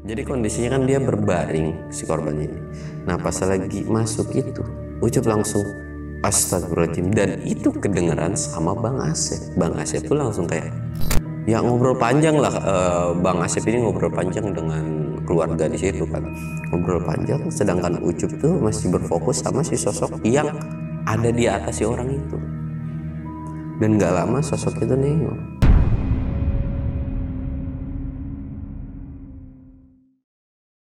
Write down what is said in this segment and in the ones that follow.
Jadi kondisinya kan dia berbaring si korban ini. Nah pas lagi masuk itu, Ucup langsung astagfirullahaladzim, dan itu kedengeran sama Bang Asep. Bang Asep tuh langsung kayak ya ngobrol panjang lah. Bang Asep ini ngobrol panjang dengan keluarga di situ kan, ngobrol panjang. Sedangkan Ucup tuh masih berfokus sama si sosok yang ada di atas si orang itu. Dan gak lama sosok itu nengok.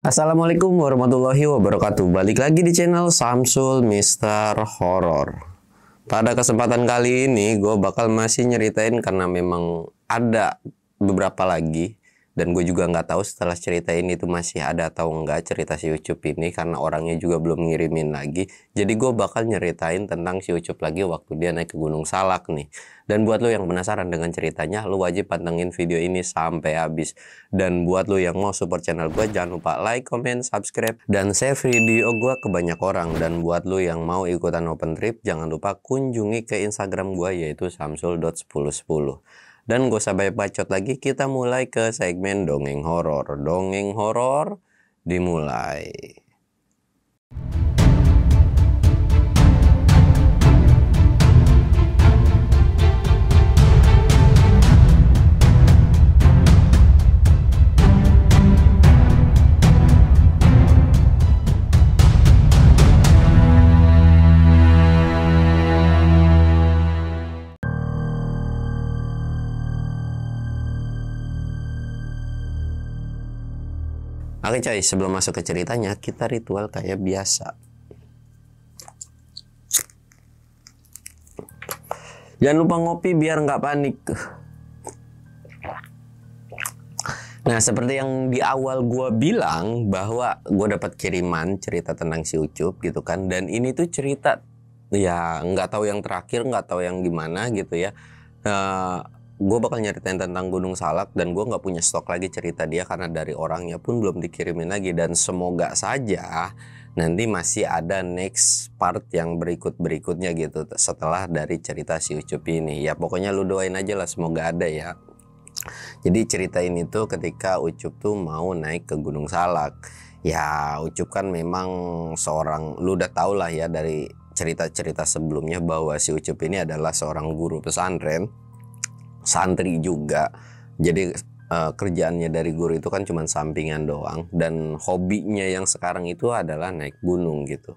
Assalamualaikum warahmatullahi wabarakatuh. Balik lagi di channel Samsul Mister Horror. Pada kesempatan kali ini gue bakal masih nyeritain karena memang ada beberapa lagi, dan gue juga nggak tahu setelah cerita ini tuh masih ada atau enggak cerita si Ucup ini, karena orangnya juga belum ngirimin lagi. Jadi gue bakal nyeritain tentang si Ucup lagi waktu dia naik ke Gunung Salak nih. Dan buat lo yang penasaran dengan ceritanya, lo wajib pantengin video ini sampai habis. Dan buat lo yang mau support channel gue, jangan lupa like, comment, subscribe, dan share video gue ke banyak orang. Dan buat lo yang mau ikutan open trip, jangan lupa kunjungi ke Instagram gue, yaitu samsul.1010. Dan gak usah banyak bacot lagi, kita mulai ke segmen dongeng horor. Dongeng horor dimulai. Oke coy, sebelum masuk ke ceritanya, kita ritual kayak biasa. Jangan lupa ngopi biar nggak panik. Nah, seperti yang di awal gue bilang bahwa gue dapat kiriman cerita tentang si Ucup gitu kan. Dan ini tuh cerita ya nggak tahu yang terakhir, nggak tahu yang gimana gitu ya. Gue bakal nyeritain tentang Gunung Salak, dan gue nggak punya stok lagi cerita dia karena dari orangnya pun belum dikirimin lagi. Dan semoga saja nanti masih ada next part yang berikutnya gitu setelah dari cerita si Ucup ini. Ya pokoknya lu doain aja lah, semoga ada ya. Jadi cerita ini tuh ketika Ucup tuh mau naik ke Gunung Salak. Ya Ucup kan memang seorang, lu udah tau lah ya dari cerita-cerita sebelumnya bahwa si Ucup ini adalah seorang guru pesantren, santri juga. Jadi kerjaannya dari guru itu kan cuma sampingan doang, dan hobinya yang sekarang itu adalah naik gunung gitu.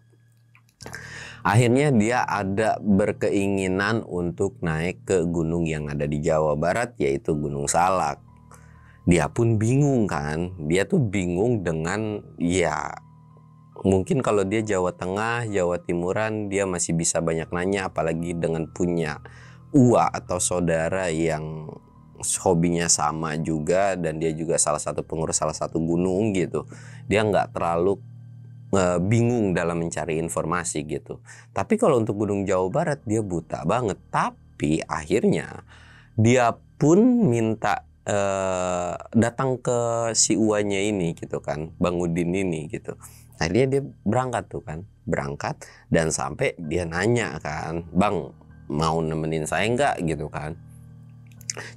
Akhirnya dia ada berkeinginan untuk naik ke gunung yang ada di Jawa Barat, yaitu Gunung Salak. Dia pun bingung kan, dia tuh bingung dengan ya mungkin kalau dia Jawa Tengah, Jawa Timuran dia masih bisa banyak nanya, apalagi dengan punya uak atau saudara yang hobinya sama juga, dan dia juga salah satu pengurus salah satu gunung gitu. Dia nggak terlalu bingung dalam mencari informasi gitu. Tapi kalau untuk Gunung Jawa Barat dia buta banget. Tapi akhirnya dia pun minta datang ke si uanya ini gitu kan, Bang Udin ini gitu. Akhirnya dia berangkat tuh kan, berangkat, dan sampai dia nanya kan, Bang mau nemenin saya nggak gitu kan.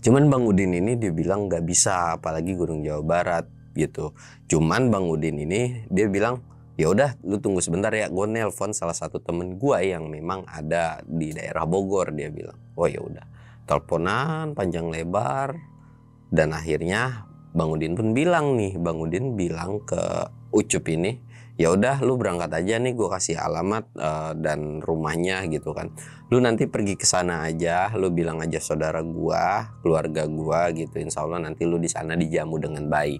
Cuman Bang Udin ini dia bilang nggak bisa, apalagi Gunung Jawa Barat gitu. Cuman Bang Udin ini dia bilang ya udah lu tunggu sebentar ya, gue nelpon salah satu temen gue yang memang ada di daerah Bogor. Dia bilang oh ya udah, teleponan panjang lebar, dan akhirnya Bang Udin pun bilang nih, Bang Udin bilang ke Ucup ini, ya udah lu berangkat aja nih, gue kasih alamat dan rumahnya gitu kan. Lu nanti pergi ke sana aja, lu bilang aja saudara gua, keluarga gua gitu. Insya Allah nanti lu di sana dijamu dengan baik.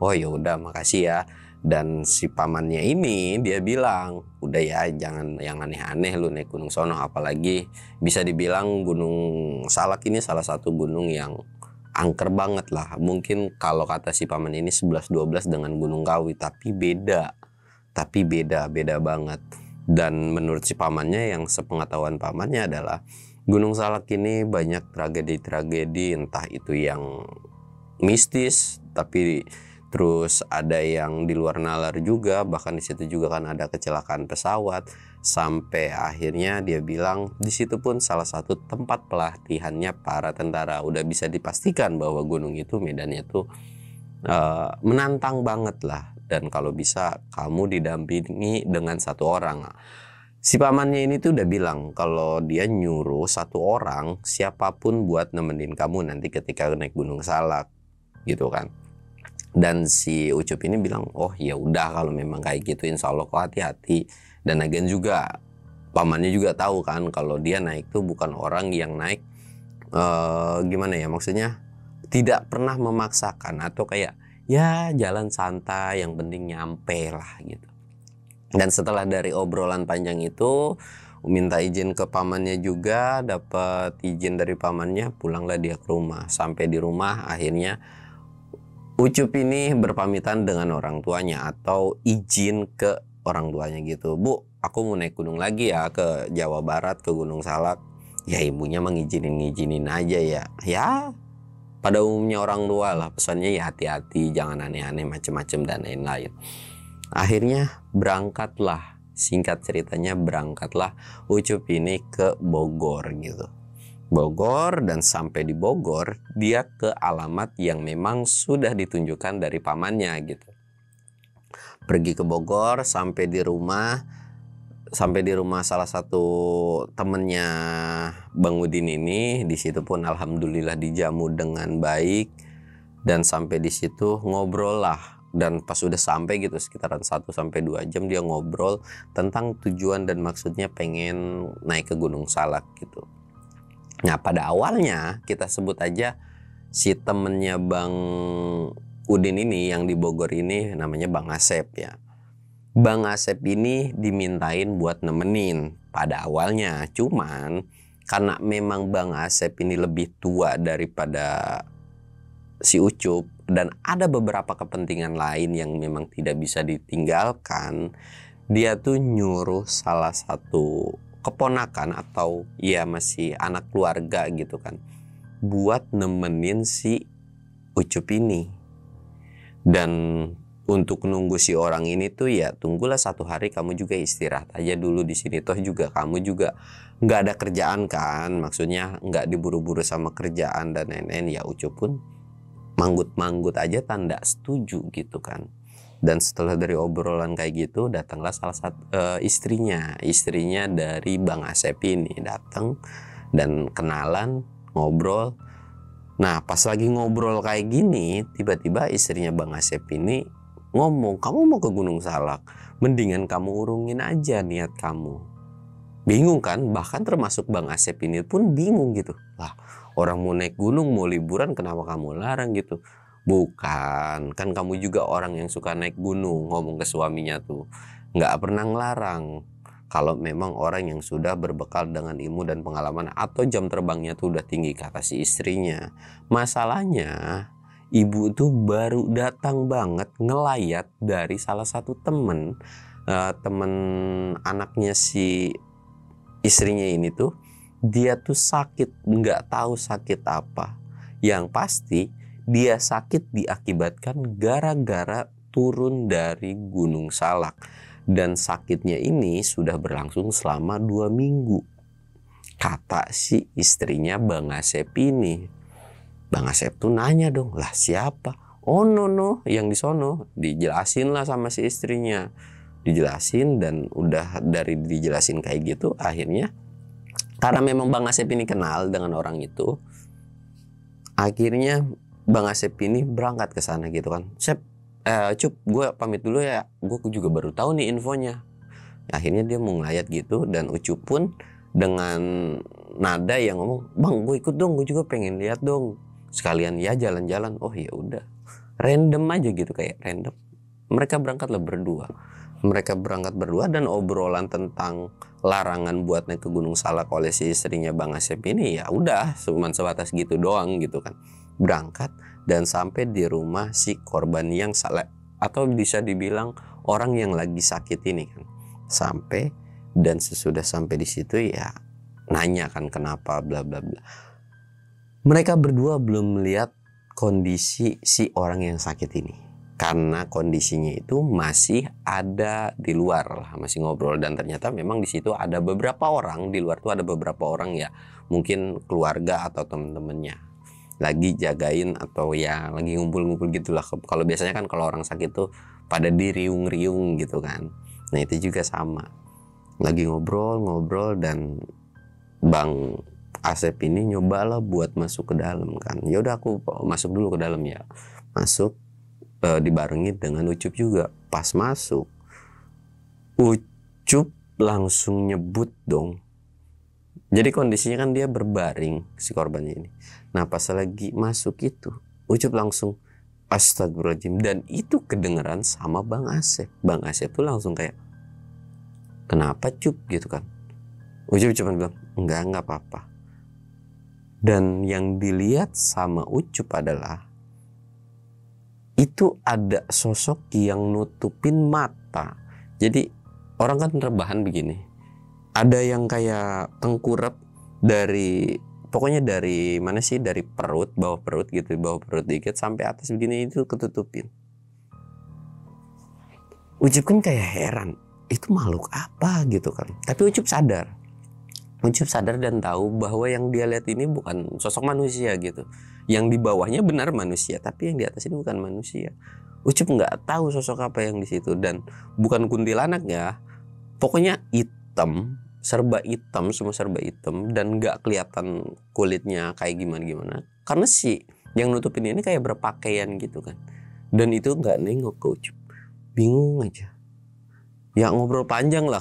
Oh ya udah, makasih ya. Dan si pamannya ini dia bilang, udah ya jangan yang aneh-aneh lu naik gunung sono, apalagi bisa dibilang Gunung Salak ini salah satu gunung yang angker banget lah. Mungkin kalau kata si paman ini 11-12 dengan Gunung Kawi, tapi beda banget. Dan menurut si pamannya, yang sepengetahuan pamannya adalah Gunung Salak ini banyak tragedi-tragedi, entah itu yang mistis, tapi terus ada yang di luar nalar juga. Bahkan di situ juga kan ada kecelakaan pesawat, sampai akhirnya dia bilang di situ pun salah satu tempat pelatihannya para tentara. Udah bisa dipastikan bahwa gunung itu medannya tuh menantang banget lah. Dan kalau bisa kamu didampingi dengan satu orang. Si pamannya ini tuh udah bilang kalau dia nyuruh satu orang siapapun buat nemenin kamu nanti ketika naik Gunung Salak gitu kan. Dan si Ucup ini bilang, oh ya udah kalau memang kayak gitu insya Allah kok hati-hati. Dan lagian juga pamannya juga tahu kan kalau dia naik tuh bukan orang yang naik gimana ya, maksudnya tidak pernah memaksakan atau kayak ya jalan santai yang penting nyampe lah gitu. Dan setelah dari obrolan panjang itu minta izin ke pamannya juga, dapat izin dari pamannya, pulanglah dia ke rumah. Sampai di rumah akhirnya Ucup ini berpamitan dengan orang tuanya atau izin ke orang tuanya gitu. Bu, aku mau naik gunung lagi ya ke Jawa Barat, ke Gunung Salak. Ya ibunya mengizinin aja ya. Ya pada umumnya orang tua lah, pesannya ya hati-hati, jangan aneh-aneh macem-macem dan lain-lain. Akhirnya berangkatlah, singkat ceritanya berangkatlah Ucup ini ke Bogor gitu. Bogor, dan sampai di Bogor dia ke alamat yang memang sudah ditunjukkan dari pamannya gitu. Pergi ke Bogor, sampai di rumah salah satu temennya Bang Udin ini. Di situ pun alhamdulillah dijamu dengan baik, dan sampai di situ ngobrol lah. Dan pas udah sampai gitu sekitaran 1-2 jam dia ngobrol tentang tujuan dan maksudnya pengen naik ke Gunung Salak gitu. Nah pada awalnya kita sebut aja si temennya Bang Udin ini yang di Bogor ini namanya Bang Asep ya. Bang Asep ini dimintain buat nemenin pada awalnya. Cuman karena memang Bang Asep ini lebih tua daripada si Ucup dan ada beberapa kepentingan lain yang memang tidak bisa ditinggalkan, dia tuh nyuruh salah satu keponakan atau ya masih anak keluarga gitu kan buat nemenin si Ucup ini. Dan untuk nunggu si orang ini tuh ya tunggulah 1 hari, kamu juga istirahat aja dulu di sini, toh juga kamu juga nggak ada kerjaan kan, maksudnya nggak diburu-buru sama kerjaan dan lain-lain. Ya Ucup pun manggut-manggut aja tanda setuju gitu kan. Dan setelah dari obrolan kayak gitu datanglah salah satu istrinya dari Bang Asep ini datang dan kenalan, ngobrol. Nah pas lagi ngobrol kayak gini tiba-tiba istrinya Bang Asep ini ngomong, kamu mau ke Gunung Salak, mendingan kamu urungin aja niat kamu. Bingung kan, bahkan termasuk Bang Asep ini pun bingung gitu. Lah orang mau naik gunung mau liburan kenapa kamu larang gitu. Bukan, kan kamu juga orang yang suka naik gunung, ngomong ke suaminya tuh. Nggak pernah ngelarang. Kalau memang orang yang sudah berbekal dengan ilmu dan pengalaman atau jam terbangnya tuh udah tinggi, kata si istrinya. Masalahnya, ibu tuh baru datang banget ngelayat dari salah satu temen anaknya si istrinya ini tuh. Dia tuh sakit, nggak tahu sakit apa. Yang pasti dia sakit diakibatkan gara-gara turun dari Gunung Salak. Dan sakitnya ini sudah berlangsung selama 2 minggu. Kata si istrinya Bang Asep ini. Bang Asep tuh nanya dong, lah siapa? Oh no, yang di sono. Dijelasin lah sama si istrinya. Dijelasin, dan udah dari dijelasin kayak gitu akhirnya karena memang Bang Asep ini kenal dengan orang itu, akhirnya Bang Asep ini berangkat ke sana gitu kan. Cup, gue pamit dulu ya, gue juga baru tahu nih infonya. Akhirnya dia mau ngelayat gitu, dan Ucup pun dengan nada yang ngomong, bang gue ikut dong, gue juga pengen lihat dong, sekalian ya jalan-jalan. Oh ya udah, random aja gitu, kayak random. Mereka berangkatlah berdua. Mereka berangkat berdua dan obrolan tentang larangan buat naik ke Gunung Salak oleh si istrinya Bang Asep ini ya udah cuma sebatas gitu doang gitu kan. Berangkat dan sampai di rumah si korban yang salah atau bisa dibilang orang yang lagi sakit ini kan. Sampai, dan sesudah sampai di situ ya nanya kan kenapa bla bla bla. Mereka berdua belum melihat kondisi si orang yang sakit ini. Karena kondisinya itu masih ada di luar, masih ngobrol, dan ternyata memang di situ ada beberapa orang di luar tuh, ada beberapa orang ya mungkin keluarga atau teman-temannya. lagi jagain atau ya lagi ngumpul-ngumpul gitulah. Kalau biasanya kan kalau orang sakit tuh pada diriung-riung gitu kan. Nah itu juga sama, lagi ngobrol-ngobrol dan Bang Asep ini nyobalah buat masuk ke dalam kan. Ya udah aku masuk dulu ke dalam ya. Masuk, dibarengi dengan Ucup juga. Pas masuk, Ucup langsung nyebut dong. Jadi kondisinya kan dia berbaring si korbannya ini. Nah pas lagi masuk itu, Ucup langsung astagfirullahaladzim, dan itu kedengeran sama Bang Asep. Bang Asep tuh langsung kayak, kenapa Cup gitu kan. Ucup cuma bilang, enggak apa-apa. Dan yang dilihat sama Ucup adalah itu ada sosok yang nutupin mata. Jadi orang kan rebahan begini, ada yang kayak tengkurap dari, pokoknya dari mana sih, dari perut, bawah perut gitu, bawah perut dikit sampai atas begini itu ketutupin. Ucup kan kayak heran, itu makhluk apa gitu kan. Tapi Ucup sadar dan tahu bahwa yang dia lihat ini bukan sosok manusia gitu. Yang di bawahnya benar manusia, tapi yang di atas ini bukan manusia. Ucup nggak tahu sosok apa yang di situ, dan bukan kuntilanak ya. Pokoknya hitam, serba hitam, semua serba hitam, dan nggak kelihatan kulitnya kayak gimana. Karena si yang nutupin ini kayak berpakaian gitu kan. Dan itu nggak nengok ke Ucup, bingung aja. Ya ngobrol panjang lah,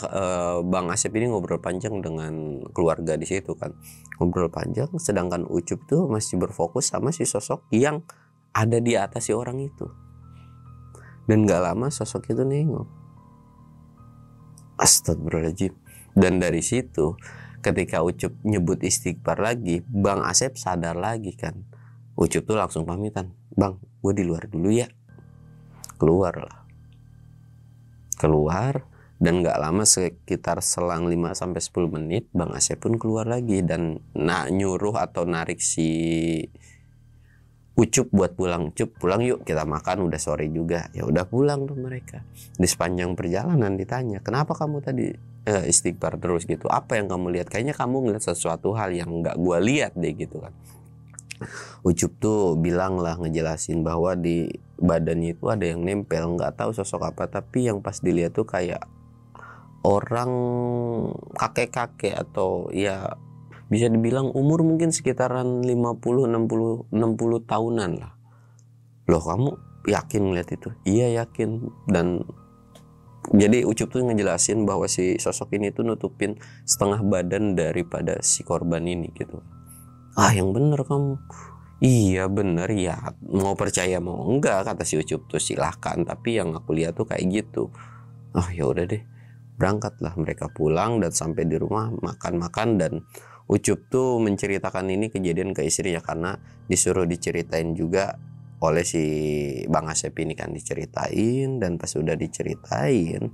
Bang Asep ini ngobrol panjang dengan keluarga di situ kan, ngobrol panjang, sedangkan Ucup tuh masih berfokus sama si sosok yang ada di atas si orang itu. Dan gak lama sosok itu nengok. Astagfirullahaladzim. Dan dari situ ketika Ucup nyebut istighfar lagi, Bang Asep sadar lagi kan. Ucup tuh langsung pamitan, Bang gue di luar dulu ya. Keluar, dan gak lama sekitar selang 5-10 menit Bang Asep pun keluar lagi dan nyuruh atau narik si Ucup buat pulang. Cup pulang yuk, kita makan, udah sore juga. Ya udah pulang tuh mereka. Di sepanjang perjalanan ditanya, kenapa kamu tadi istighfar terus gitu, apa yang kamu lihat? Kayaknya kamu ngeliat sesuatu hal yang gak gua lihat deh gitu kan. Ucup tuh bilang lah, ngejelasin bahwa di badannya itu ada yang nempel, nggak tahu sosok apa, tapi yang pas dilihat tuh kayak orang kakek-kakek atau ya bisa dibilang umur mungkin sekitaran 50-60 tahunan lah. Loh kamu yakin ngeliat itu? Iya yakin. Dan jadi Ucup tuh ngejelasin bahwa si sosok ini tuh nutupin setengah badan daripada si korban ini gitu. Ah yang bener kamu. Iya bener ya, mau percaya mau enggak kata si Ucup tuh silahkan, tapi yang aku lihat tuh kayak gitu. Oh ya udah deh, berangkatlah mereka pulang dan sampai di rumah makan-makan, dan Ucup tuh menceritakan ini kejadian ke istrinya karena disuruh diceritain juga oleh si Bang Asep ini kan, diceritain. Dan pas udah diceritain,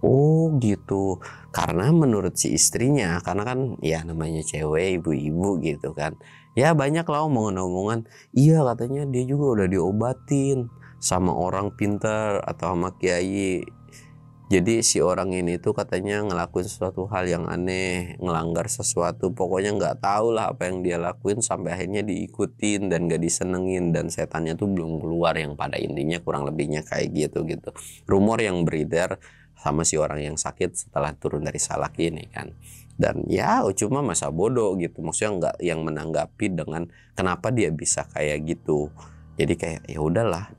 oh gitu, karena menurut si istrinya, karena kan ya namanya cewek ibu-ibu gitu kan, ya banyak lah omongan-omongan. Iya katanya dia juga udah diobatin sama orang pintar atau sama kiai. Jadi si orang ini tuh katanya ngelakuin sesuatu hal yang aneh, ngelanggar sesuatu, pokoknya nggak tahu lah apa yang dia lakuin sampai akhirnya diikutin dan gak disenengin, dan setannya tuh belum keluar, yang pada intinya kurang lebihnya kayak gitu. Rumor yang beredar sama si orang yang sakit setelah turun dari salak ini kan. Dan ya cuma masa bodoh gitu, maksudnya nggak yang menanggapi dengan kenapa dia bisa kayak gitu. Jadi kayak ya udahlah.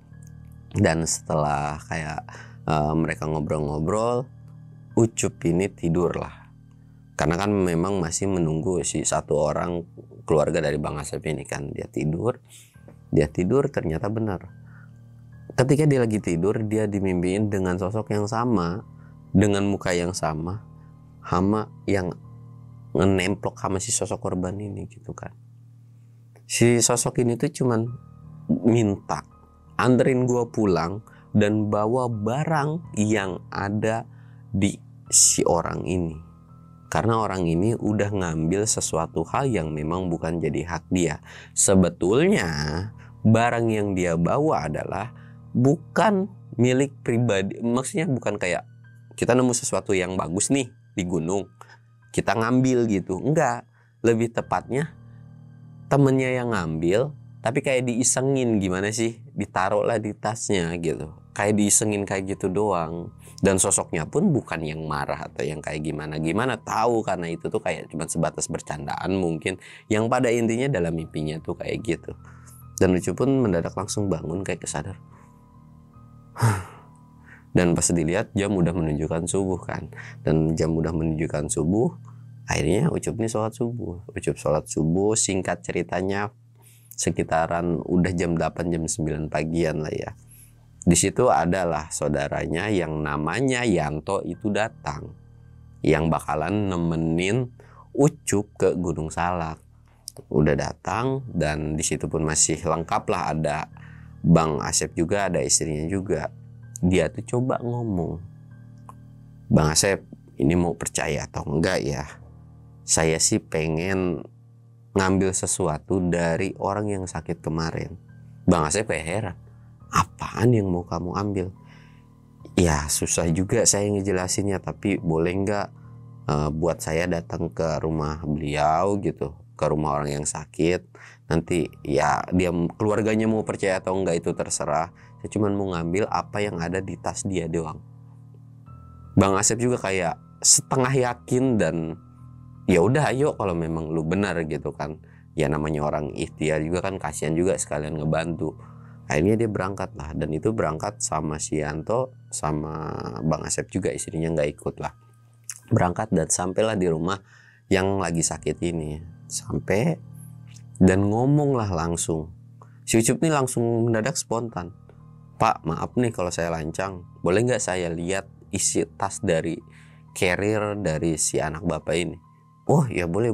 Dan setelah kayak mereka ngobrol-ngobrol, Ucup ini tidur lah, karena kan memang masih menunggu si satu orang keluarga dari Bang Asep ini kan. Dia tidur ternyata benar. Ketika dia lagi tidur, dia dimimpiin dengan sosok yang sama, dengan muka yang sama, hama yang ngenemplok sama si sosok korban ini gitu kan. Si sosok ini tuh cuman minta anterin gua pulang dan bawa barang yang ada di si orang ini, karena orang ini udah ngambil sesuatu hal yang memang bukan jadi hak dia. Sebetulnya barang yang dia bawa adalah bukan milik pribadi, maksudnya bukan kayak kita nemu sesuatu yang bagus nih di gunung kita ngambil gitu, enggak. Lebih tepatnya temennya yang ngambil, tapi kayak diisengin gimana sih, ditaruh lah di tasnya gitu, kayak diisengin kayak gitu doang. Dan sosoknya pun bukan yang marah atau yang kayak gimana tahu, karena itu tuh kayak cuma sebatas bercandaan mungkin, yang pada intinya dalam mimpinya tuh kayak gitu. Dan Ucup pun mendadak langsung bangun kayak kesadar. Dan pas dilihat jam udah menunjukkan subuh kan, dan jam udah menunjukkan subuh, akhirnya Ucup nih sholat subuh. Ucup sholat subuh, singkat ceritanya sekitaran udah jam 8 jam 9 pagian lah ya. Di situ adalah saudaranya yang namanya Yanto itu datang, yang bakalan nemenin Ucup ke Gunung Salak. Udah datang, dan di situ pun masih lengkap lah, ada Bang Asep juga, ada istrinya juga. Dia tuh coba ngomong, "Bang Asep, ini mau percaya atau enggak ya? Saya sih pengen ngambil sesuatu dari orang yang sakit kemarin." Bang Asep kayak heran, "Apaan yang mau kamu ambil?" "Ya susah juga saya ngejelasinnya, tapi boleh nggak buat saya datang ke rumah beliau gitu, ke rumah orang yang sakit. Nanti ya dia keluarganya mau percaya atau enggak itu terserah. Saya cuma mau ngambil apa yang ada di tas dia doang." Bang Asep juga kayak setengah yakin, dan ya udah ayo kalau memang lu benar gitu kan. Ya namanya orang ikhtiar juga kan, kasihan juga sekalian ngebantu. Akhirnya dia berangkat lah, dan itu berangkat sama si Yanto, sama Bang Asep juga, istrinya nggak ikut lah. Berangkat dan sampailah di rumah yang lagi sakit ini. Sampai dan ngomong lah langsung. Si Ucup nih langsung mendadak spontan, "Pak, maaf nih kalau saya lancang, boleh nggak saya lihat isi tas dari carrier dari si anak bapak ini?" "Oh ya boleh."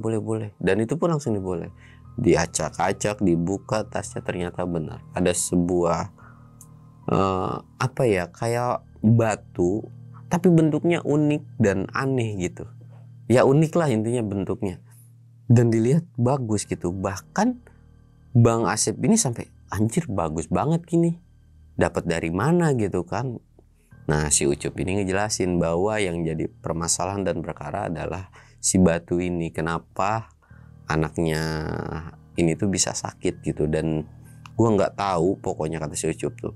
Dan itu pun langsung diboleh. Diacak-acak, dibuka tasnya, ternyata benar ada sebuah apa ya, kayak batu tapi bentuknya unik dan aneh gitu. Ya unik lah intinya bentuknya, dan dilihat bagus gitu. Bahkan Bang Asep ini sampai, "Anjir bagus banget gini, dapat dari mana?" gitu kan. Nah si Ucup ini ngejelasin bahwa yang jadi permasalahan dan perkara adalah si batu ini. Kenapa anaknya ini tuh bisa sakit gitu, dan gua nggak tahu pokoknya, kata si Ucup tuh,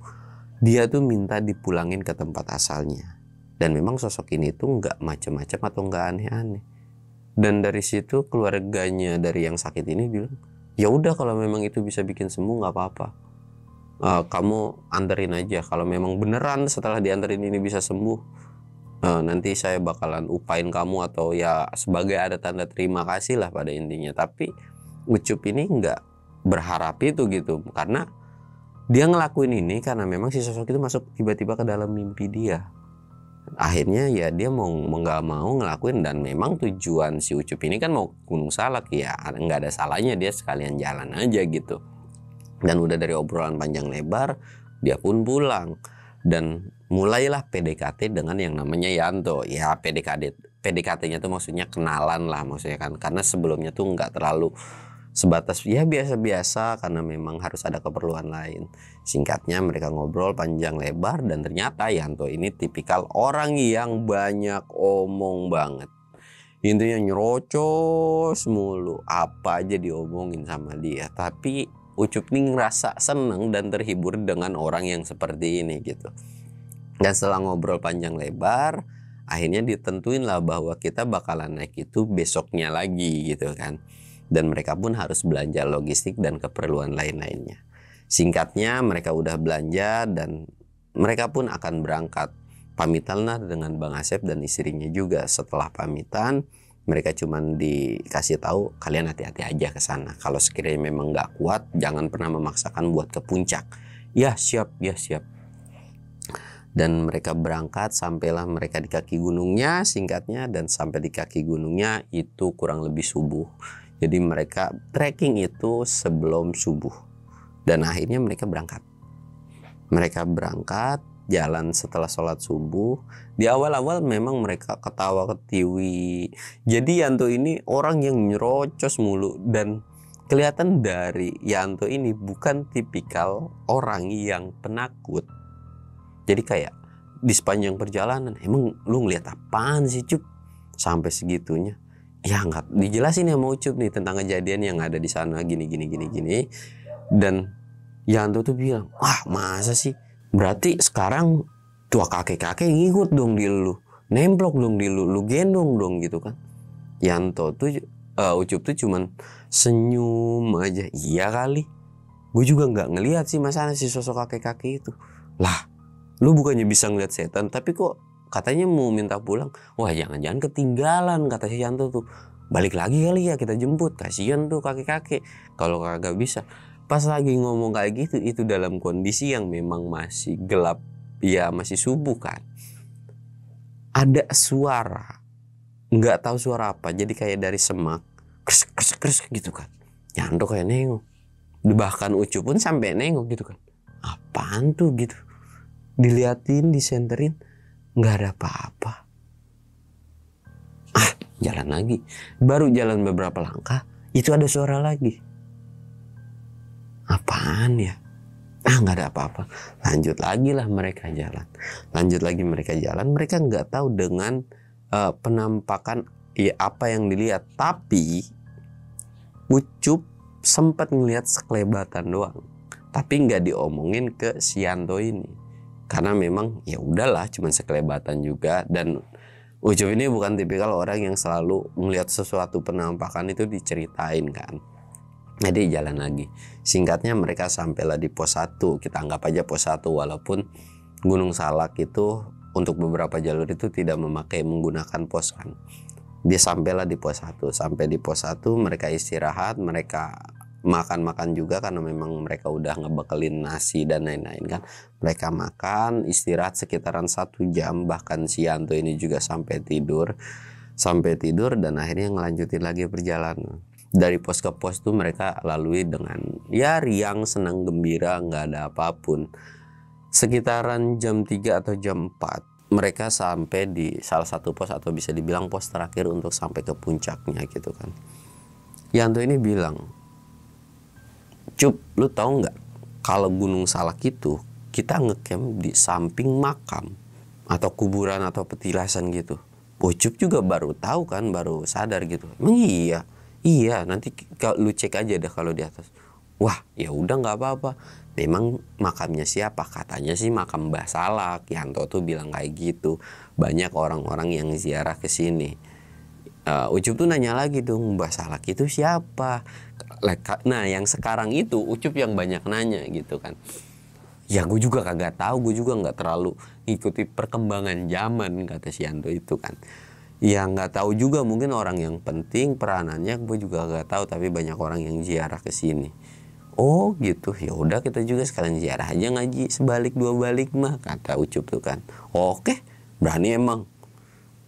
dia tuh minta dipulangin ke tempat asalnya. Dan memang sosok ini tuh nggak macam-macam atau nggak aneh-aneh. Dan dari situ keluarganya dari yang sakit ini bilang, "Ya udah kalau memang itu bisa bikin sembuh nggak apa-apa. Kamu anterin aja. Kalau memang beneran setelah dianterin ini bisa sembuh, nanti saya bakalan upain kamu, atau ya sebagai ada tanda terima kasih lah pada intinya." Tapi Ucup ini nggak berharap itu gitu, karena dia ngelakuin ini karena memang si sosok itu masuk tiba-tiba ke dalam mimpi dia. Akhirnya ya dia mau nggak mau ngelakuin, dan memang tujuan si Ucup ini kan mau Gunung Salak, ya nggak ada salahnya dia sekalian jalan aja gitu. Dan udah dari obrolan panjang lebar, dia pun pulang dan mulailah PDKT dengan yang namanya Yanto. Ya PDKT-nya tuh maksudnya kenalan lah maksudnya kan, karena sebelumnya tuh nggak terlalu sebatas ya biasa-biasa, karena memang harus ada keperluan lain. Singkatnya mereka ngobrol panjang lebar, dan ternyata Yanto ini tipikal orang yang banyak omong banget. Intinya nyerocos mulu, apa aja diomongin sama dia. Tapi Ucup nih ngerasa seneng dan terhibur dengan orang yang seperti ini gitu. Dan setelah ngobrol panjang lebar, akhirnya ditentuin lah bahwa kita bakalan naik itu besoknya lagi gitu kan. Dan mereka pun harus belanja logistik dan keperluan lain-lainnya. Singkatnya mereka udah belanja dan mereka pun akan berangkat. Pamitan lah dengan Bang Asep dan istrinya juga. Setelah pamitan, mereka cuman dikasih tahu, "Kalian hati-hati aja ke sana. Kalau sekiranya memang nggak kuat, jangan pernah memaksakan buat ke puncak." "Ya siap, ya siap." Dan mereka berangkat, sampailah mereka di kaki gunungnya singkatnya, dan sampai di kaki gunungnya itu kurang lebih subuh. Jadi mereka trekking itu sebelum subuh. Dan akhirnya mereka berangkat. Mereka berangkat, jalan setelah sholat subuh. Di awal-awal memang mereka ketawa ketiwi. Jadi Yanto ini orang yang nyerocos mulu, dan kelihatan dari Yanto ini bukan tipikal orang yang penakut. Jadi kayak di sepanjang perjalanan, "Emang lu ngeliat apaan sih Cup sampai segitunya?" Ya nggak dijelasin ya mau Ucup nih tentang kejadian yang ada di sana gini. Dan Yanto tuh bilang, wah masa sih, berarti sekarang tua kakek-kakek ngikut dong di lu, nemplok dong di lu, lu gendong dong gitu kan. Yanto tuh Ucup tuh cuman senyum aja. Iya kali, gue juga nggak ngelihat sih masa si sosok kakek-kakek itu. Lah, lu bukannya bisa ngeliat setan, tapi kok katanya mau minta pulang. Wah jangan-jangan ketinggalan, kata si Yanto tuh. Balik lagi kali ya, kita jemput. Kasihan tuh kakek-kakek kalau kagak bisa. Pas lagi ngomong kayak gitu, itu dalam kondisi yang memang masih gelap, ya masih subuh kan. Ada suara, nggak tahu suara apa, jadi kayak dari semak, kresek kresek kresek gitu kan. Yanto kayak nengok, bahkan Ucup pun sampai nengok gitu kan. Apaan tuh gitu? Diliatin, disenterin, nggak ada apa-apa. Jalan lagi, baru jalan beberapa langkah, itu ada suara lagi. Apaan ya? Nggak ada apa-apa. Lanjut lagi lah mereka jalan. Lanjut lagi mereka jalan. Mereka nggak tahu dengan penampakan ya apa yang dilihat. Tapi Ucup sempat ngelihat sekelebatan doang. Tapi nggak diomongin ke si Yanto ini. Karena memang ya udahlah, cuman sekelebatan juga. Dan Ucup ini bukan tipikal orang yang selalu melihat sesuatu penampakan itu diceritain kan. Jadi jalan lagi. Singkatnya mereka sampailah di pos 1. Kita anggap aja pos 1 walaupun Gunung Salak itu untuk beberapa jalur itu tidak menggunakan pos kan. Dia sampailah di pos 1. Sampai di pos 1 mereka istirahat, mereka makan-makan juga karena memang mereka udah ngebekelin nasi dan lain-lain kan. Mereka makan, istirahat sekitaran 1 jam, bahkan si Yanto ini juga sampai tidur dan akhirnya ngelanjutin lagi perjalanan. Dari pos ke pos tuh mereka lalui dengan ya riang, senang, gembira, nggak ada apapun. Sekitaran jam 3 atau jam 4 mereka sampai di salah satu pos atau bisa dibilang pos terakhir untuk sampai ke puncaknya gitu kan. Yanto ini bilang, Cup, lu tahu nggak kalau Gunung Salak itu kita ngecamp di samping makam atau kuburan atau petilasan gitu. Ucup juga baru tahu kan, baru sadar gitu. Emang iya? Iya, nanti kalau lu cek aja deh kalau di atas. Wah, ya udah nggak apa-apa. Memang makamnya siapa? Katanya sih makam Mbah Salak. Yanto tuh bilang kayak gitu. Banyak orang-orang yang ziarah ke sini. Ucup tuh nanya lagi dong, Mbah Salak itu siapa? Nah, yang sekarang itu Ucup yang banyak nanya gitu kan. Ya gue juga kagak tahu, gue juga nggak terlalu ngikuti perkembangan zaman, kata si Yanto itu kan. Ya nggak tahu juga, mungkin orang yang penting peranannya gue juga nggak tahu, tapi banyak orang yang ziarah ke sini. Oh gitu, ya udah kita juga sekalian ziarah aja, ngaji sebalik 2 balik mah, kata Ucup tuh kan. Oke, berani emang,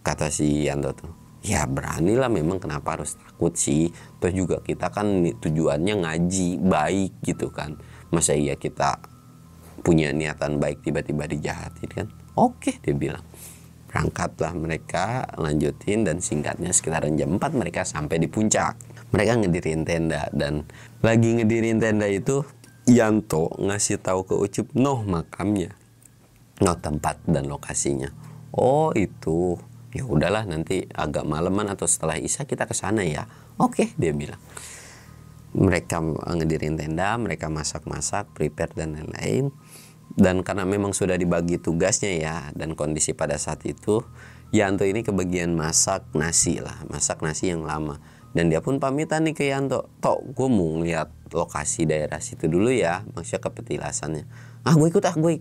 kata si Yanto tuh. Ya beranilah, memang kenapa harus takut sih? Terus juga kita kan tujuannya ngaji baik gitu kan. Masa iya kita punya niatan baik tiba-tiba dijahatin kan? Oke, dia bilang. Berangkatlah mereka, lanjutin, dan singkatnya sekitaran jam 4 mereka sampai di puncak. Mereka ngedirin tenda, dan lagi ngedirin tenda itu Yanto ngasih tahu ke Ucup makamnya, tempat dan lokasinya. Oh itu, ya udahlah nanti agak malaman atau setelah Isya kita ke sana ya. Oke, dia bilang. Mereka ngedirin tenda, mereka masak-masak, prepare dan lain-lain. Dan karena memang sudah dibagi tugasnya ya, dan kondisi pada saat itu Yanto ini kebagian masak nasi yang lama. Dan dia pun pamitan nih ke Yanto, Tok, gue mau ngeliat lokasi daerah situ dulu ya, maksudnya ke petilasannya. Gue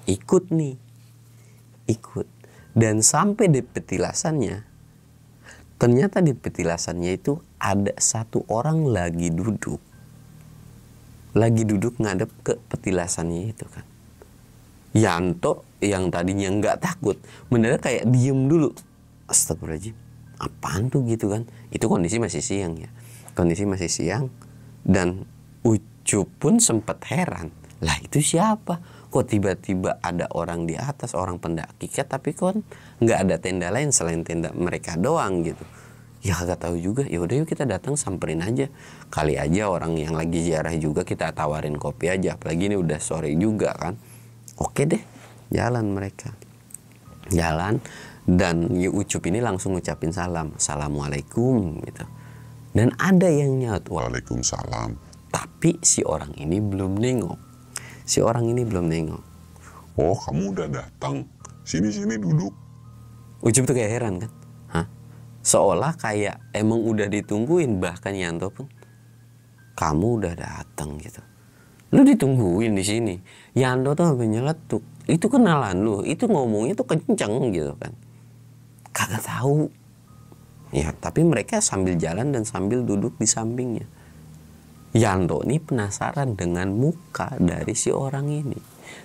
ikut nih. Dan sampai di petilasannya, ternyata di petilasannya itu ada 1 orang lagi duduk ngadep ke petilasannya itu kan. Yanto yang tadinya nggak takut mendadak kayak diem dulu. Astagfirullahaladzim, apaan tuh gitu kan. Itu kondisi masih siang ya. Dan Ucup pun sempat heran. Lah itu siapa? Kok tiba-tiba ada orang di atas, orang pendaki tapi kok nggak ada tenda lain selain tenda mereka doang gitu. Ya kagak tahu juga. Ya udah yuk kita datang samperin aja. Kali aja orang yang lagi ziarah juga, kita tawarin kopi aja. Apalagi ini udah sore juga kan. Oke deh, jalan mereka. Dan Ucup ini langsung ngucapin salam. Assalamualaikum gitu. Dan ada yang nyaut, Waalaikumsalam. Tapi si orang ini belum nengok. Oh, kamu udah datang. Sini duduk. Ucup tuh kayak heran kan. Hah? Seolah kayak emang udah ditungguin. Bahkan Yanto pun, kamu udah datang gitu. Lu ditungguin di sini. Yanto tuh sampai nyeletuk. Itu kenalan lu. Itu ngomongnya tuh kenceng gitu kan. Kagak tahu. Ya, tapi mereka sambil jalan dan sambil duduk di sampingnya. Yanto nih penasaran dengan muka dari si orang ini.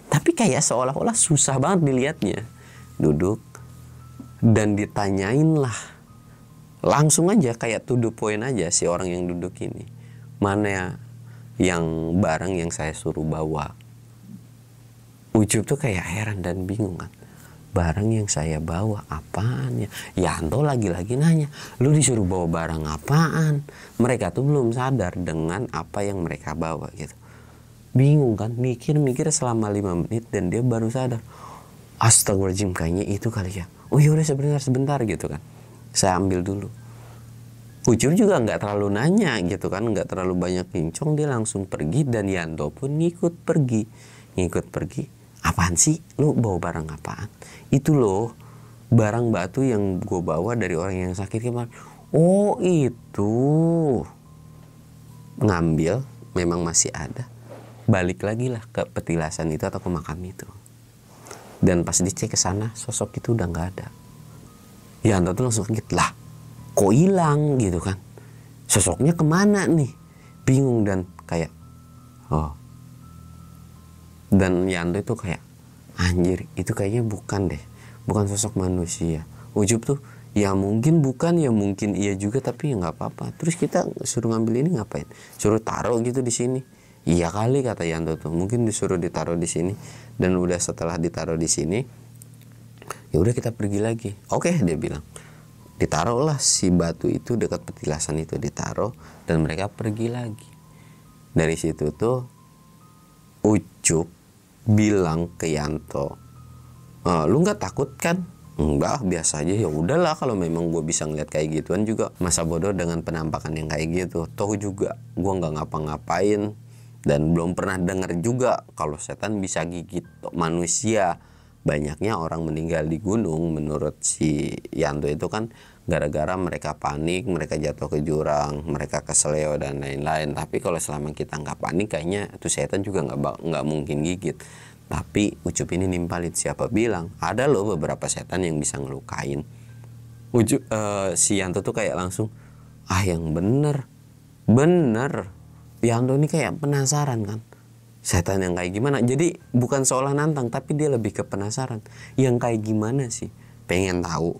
Tapi kayak seolah-olah susah banget dilihatnya. Duduk dan ditanyain lah. Langsung aja kayak to the point aja si orang yang duduk ini. Mana yang barang yang saya suruh bawa? Ucup tuh kayak heran dan bingung kan. Barang yang saya bawa apaan ya? Yanto lagi-lagi nanya, lu disuruh bawa barang apaan? Mereka tuh belum sadar dengan apa yang mereka bawa gitu. Bingung kan, mikir-mikir selama 5 menit dan dia baru sadar. Astagfirullahaladzim, kayaknya itu kali ya. Oh yaudah sebentar gitu kan. Saya ambil dulu. Ucup juga nggak terlalu nanya gitu kan, nggak terlalu banyak pincong, dia langsung pergi dan Yanto pun ngikut pergi. Apaan sih? Lu bawa barang apaan? Itu loh, barang batu yang gue bawa dari orang yang sakit kemarin. Oh itu. Ngambil, memang masih ada. Balik lagi lah ke petilasan itu atau ke makam itu. Dan pas dicek ke sana, sosok itu udah nggak ada. Yanto tuh langsung kaget, lah kok hilang gitu kan. Sosoknya kemana nih? Bingung dan kayak, oh. Dan Yanto itu kayak, anjir itu kayaknya bukan sosok manusia. Ucup tuh ya mungkin bukan, ya mungkin iya juga, tapi ya nggak apa-apa. Terus kita suruh ngambil ini ngapain? Suruh taruh gitu di sini. Iya kali, kata Yanto tuh, mungkin disuruh ditaruh di sini. Dan udah setelah ditaruh di sini, ya udah kita pergi lagi. Oke, dia bilang. Ditaruhlah si batu itu dekat petilasan itu, ditaruh dan mereka pergi lagi. Dari situ tuh Ucup bilang ke Yanto, lu nggak takut kan? Enggak, biasa aja. Ya udahlah, kalau memang gue bisa ngeliat kayak gituan juga masa bodoh dengan penampakan yang kayak gitu. Toh juga gue nggak ngapa-ngapain dan belum pernah dengar juga kalau setan bisa gigit manusia. Banyaknya orang meninggal di gunung menurut si Yanto itu kan gara-gara mereka panik, mereka jatuh ke jurang, mereka keseleo dan lain-lain. Tapi kalau selama kita nggak panik, kayaknya itu setan juga nggak mungkin gigit. Tapi Ucup ini nimpalin, siapa bilang ada loh beberapa setan yang bisa ngelukain. Si Yanto tuh kayak langsung, yang bener. Yanto ini kayak penasaran kan, setan yang kayak gimana. Jadi bukan seolah nantang, tapi dia lebih ke penasaran. Yang kayak gimana sih? Pengen tahu.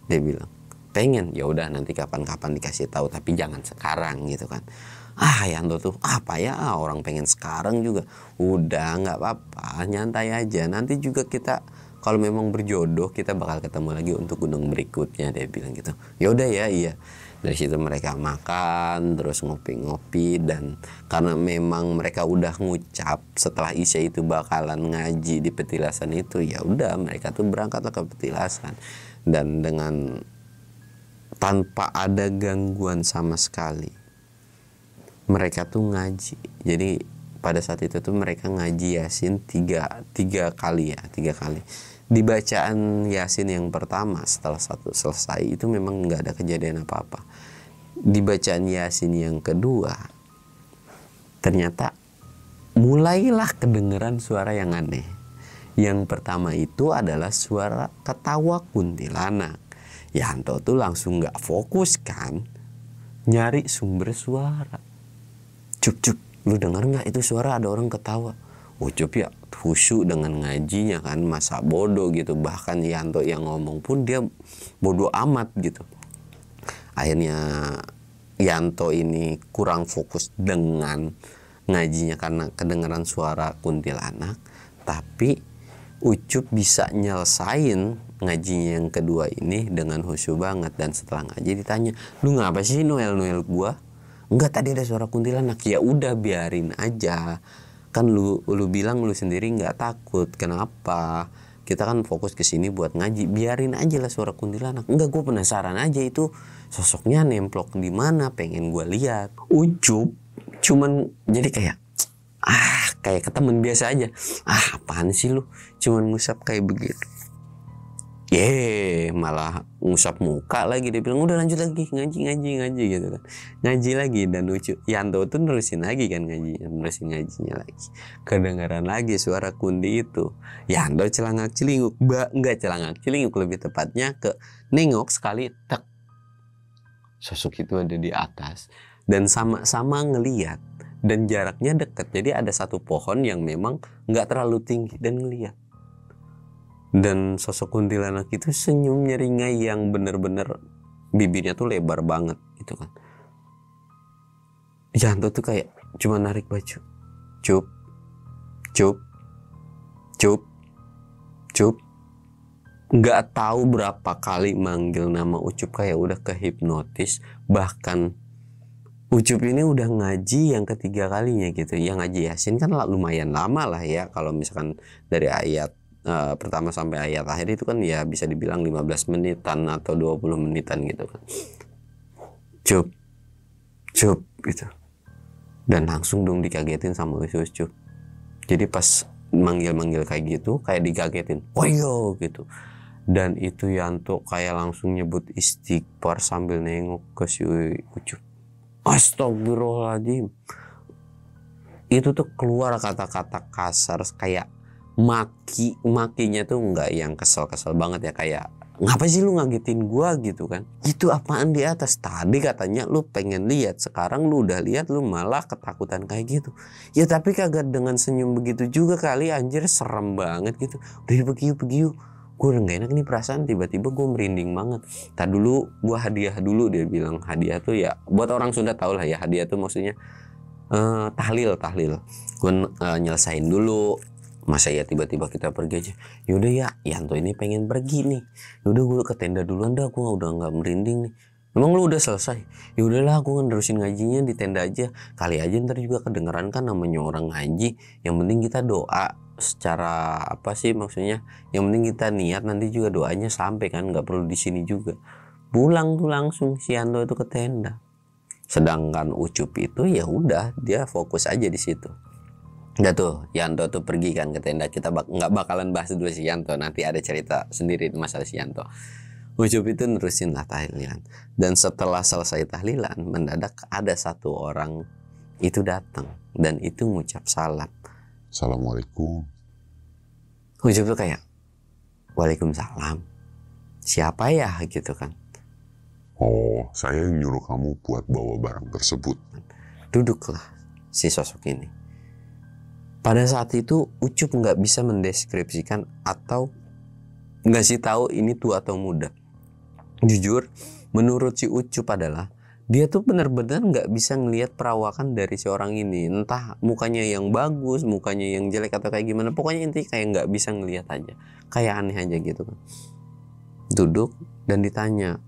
Dia bilang, pengen. Ya udah nanti kapan-kapan dikasih tahu, tapi jangan sekarang gitu kan. Yanto tuh apa ya, orang pengen sekarang juga. Udah nggak apa-apa, nyantai aja. Nanti juga kita kalau memang berjodoh kita bakal ketemu lagi untuk gunung berikutnya, dia bilang gitu. Ya udah ya, iya. Dari situ mereka makan, terus ngopi-ngopi, dan karena memang mereka udah ngucap setelah Isya itu bakalan ngaji di petilasan itu, ya udah mereka tuh berangkatlah ke petilasan. Dan dengan tanpa ada gangguan sama sekali, mereka tuh ngaji. Jadi pada saat itu tuh mereka ngaji Yasin tiga kali. Di bacaan Yasin yang pertama setelah satu selesai itu memang nggak ada kejadian apa-apa. Di bacaan Yasin yang kedua ternyata mulailah kedengeran suara yang aneh. Yang pertama itu adalah suara ketawa kuntilanak. Yanto tuh langsung nggak fokus kan, nyari sumber suara. Cup, lu denger nggak itu suara ada orang ketawa? Ucup ya khusyuk dengan ngajinya kan, masa bodoh gitu. Bahkan Yanto yang ngomong pun dia bodoh amat gitu. Akhirnya Yanto ini kurang fokus dengan ngajinya karena kedengaran suara kuntilanak. Tapi Ucup bisa nyelesain ngajinya yang kedua ini dengan khusyuk banget. Dan setelah ngaji ditanya, lu ngapa sih Noel gua? Enggak, tadi ada suara kuntilanak. Ya udah biarin aja. Kan lu bilang lu sendiri nggak takut. Kenapa? Kita kan fokus ke sini buat ngaji. Biarin aja lah suara kuntilanak. Enggak, gue penasaran aja itu sosoknya nemplok di mana, pengen gue lihat. Ucup cuman jadi kayak kayak ke temen biasa aja. Apaan sih lu cuman ngusap kayak begitu. Malah ngusap muka lagi. Dia bilang udah lanjut lagi ngaji gitu kan. Ngaji lagi, dan lucu Yanto tuh nerusin lagi kan nerusin ngajinya lagi. Kedengaran lagi suara kundi itu. Yanto celangak celinguk, enggak celangak celinguk, lebih tepatnya ke nengok sekali, tek, sosok itu ada di atas dan sama-sama ngeliat, dan jaraknya dekat. Jadi ada satu pohon yang memang nggak terlalu tinggi dan ngeliat. Dan sosok kuntilanak itu senyum nyeringai yang bener-bener bibirnya tuh lebar banget gitu kan. Yanto tuh kayak cuma narik baju, cup, cup, cup, cup. Nggak tahu berapa kali manggil nama Ucup, kayak udah kehipnotis. Bahkan Ucup ini udah ngaji yang ketiga kalinya gitu. Yang ngaji Yasin kan lumayan lama lah ya. Kalau misalkan dari ayat pertama sampai ayat akhir itu kan ya bisa dibilang 15 menitan atau 20 menitan gitu kan. Cup, cup gitu. Dan langsung dong dikagetin sama Ucup. Jadi pas manggil-manggil kayak gitu kayak dikagetin. Oh iya gitu. Dan itu Yanto kayak langsung nyebut istighfar sambil nengok ke si Ucup. Astagfirullahaladzim. Itu tuh keluar kata-kata kasar kayak makinya tuh nggak yang kesel-kesel banget ya, kayak ngapa sih lu ngagetin gua gitu kan. Itu apaan di atas, tadi katanya lu pengen lihat, sekarang lu udah lihat lu malah ketakutan kayak gitu. Ya tapi kagak dengan senyum begitu juga kali, anjir serem banget gitu. Udah begiu gue udah gak enak nih perasaan, tiba-tiba gue merinding banget. Tadi dulu gue hadiah dulu, dia bilang hadiah tuh ya buat orang Sunda tau lah ya, hadiah tuh maksudnya tahlil. Gue nyelesain dulu. Masa ya tiba-tiba kita pergi aja. Yaudah ya, Yanto ini pengen pergi nih. Yaudah gue ke tenda duluan dah, gue udah nggak merinding nih. Emang lu udah selesai? Yaudahlah, gue nerusin ngajinya di tenda aja. Kali aja ntar juga kedengeran kan namanya orang ngaji. Yang penting kita doa secara apa sih maksudnya? Yang penting kita niat, nanti juga doanya sampai kan, nggak perlu di sini juga. Pulang tuh langsung si Yanto itu ke tenda. Sedangkan Ucup itu ya udah dia fokus aja di situ. Udah tuh Yanto tuh pergi kan ke tenda. Kita nggak bakalan bahas dulu si Yanto, nanti ada cerita sendiri masalah si Yanto. Ucup itu nerusin lah tahlilan. Dan setelah selesai tahlilan, mendadak ada satu orang itu datang dan itu ngucap salam. Assalamualaikum. Ucup tuh kayak Waalaikumsalam. Siapa ya gitu kan. Oh, saya yang nyuruh kamu buat bawa barang tersebut. Duduklah si sosok ini. Pada saat itu Ucup nggak bisa mendeskripsikan atau ngasih tahu ini tua atau muda. Jujur, menurut si Ucup adalah dia tuh benar-benar nggak bisa ngelihat perawakan dari si orang ini. Entah mukanya yang bagus, mukanya yang jelek atau kayak gimana. Pokoknya intinya kayak nggak bisa ngelihat aja, kayak aneh aja gitu kan. Duduk dan ditanya,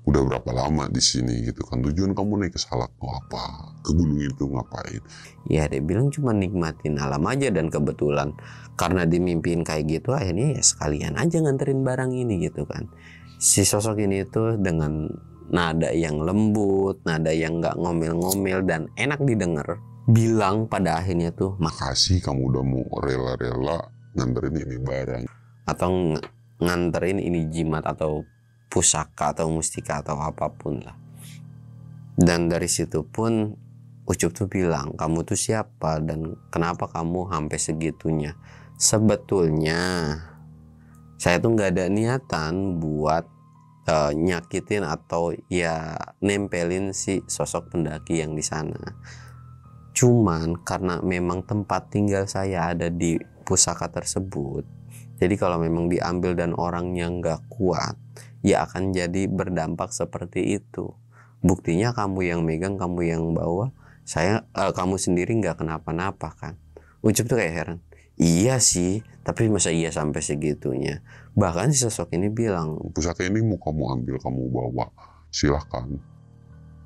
udah berapa lama di sini gitu kan, tujuan kamu naik ke Salak mau apa, ke gunung itu ngapain? Ya dia bilang cuma nikmatin alam aja, dan kebetulan karena dimimpiin kayak gitu akhirnya ya sekalian aja nganterin barang ini gitu kan. Si sosok ini tuh dengan nada yang lembut, nada yang nggak ngomel-ngomel dan enak didengar, bilang pada akhirnya tuh makasih kamu udah mau rela-rela nganterin ini barang, atau nganterin ini jimat atau pusaka atau mustika atau apapun lah. Dan dari situ pun Ucup tuh bilang, kamu tuh siapa dan kenapa kamu sampai segitunya. Sebetulnya saya tuh nggak ada niatan buat nyakitin atau ya nempelin si sosok pendaki yang di sana. Cuman karena memang tempat tinggal saya ada di pusaka tersebut, jadi kalau memang diambil dan orangnya nggak kuat, ya akan jadi berdampak seperti itu. Buktinya kamu yang megang, kamu yang bawa, saya kamu sendiri nggak kenapa-napa kan. Ucup tuh kayak heran. Iya sih, tapi masa iya sampai segitunya. Bahkan si sosok ini bilang, pusaka ini mau kamu ambil, kamu bawa, silahkan.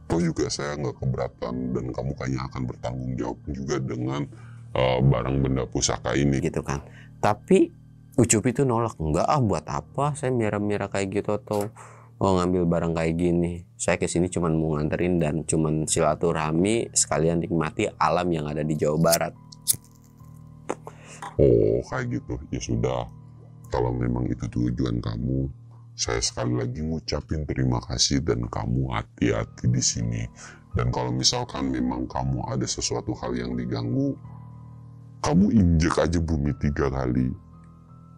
Toh juga saya nggak keberatan dan kamu kayaknya akan bertanggung jawab juga dengan barang benda pusaka ini gitu kan. Tapi Ucup itu nolak, enggak buat apa saya merah-merah kayak gitu, atau oh ngambil barang kayak gini, saya kesini cuman mau nganterin dan cuman silaturahmi sekalian nikmati alam yang ada di Jawa Barat. Oh kayak gitu, ya sudah. Kalau memang itu tujuan kamu, saya sekali lagi ngucapin terima kasih dan kamu hati-hati di sini. Dan kalau misalkan memang kamu ada sesuatu hal yang diganggu, kamu injek aja bumi 3 kali.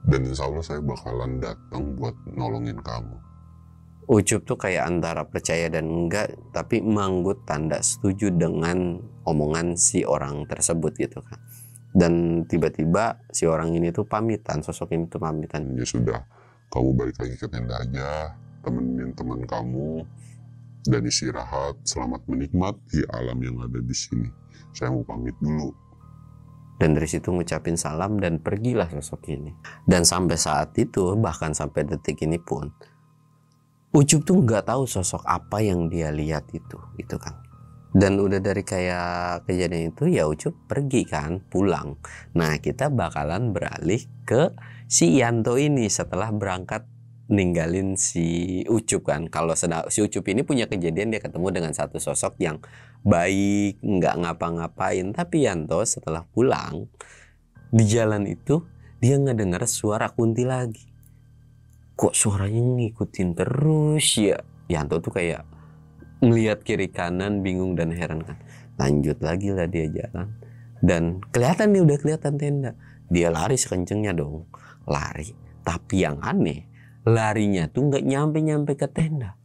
Dan insya Allah saya bakalan datang buat nolongin kamu. Ucup tuh kayak antara percaya dan enggak, tapi manggut tanda setuju dengan omongan si orang tersebut gitu kan. Dan tiba-tiba si orang ini tuh pamitan, sosok ini tuh pamitan. Ya sudah, kamu balik lagi ke tenda aja, temenin teman kamu, dan istirahat. Selamat menikmati alam yang ada di sini. Saya mau pamit dulu. Dan dari situ ngucapin salam dan pergilah sosok ini. Dan sampai saat itu, bahkan sampai detik ini pun, Ucup tuh nggak tahu sosok apa yang dia lihat itu kan. Dan udah dari kayak kejadian itu ya Ucup pergi kan, pulang. Nah kita bakalan beralih ke si Yanto ini setelah berangkat ninggalin si Ucup kan. Kalau si Ucup ini punya kejadian dia ketemu dengan satu sosok yang baik, nggak ngapa-ngapain. Tapi Yanto setelah pulang di jalan itu dia ngedengar suara Kunti lagi. Kok suaranya ngikutin terus ya? Yanto tuh kayak ngelihat kiri kanan bingung dan heran kan. Lanjut lagi lah dia jalan. Dan kelihatan nih, udah kelihatan tenda. Dia lari sekencengnya dong. Lari. Tapi yang aneh, larinya tuh nggak nyampe-nyampe ke tenda.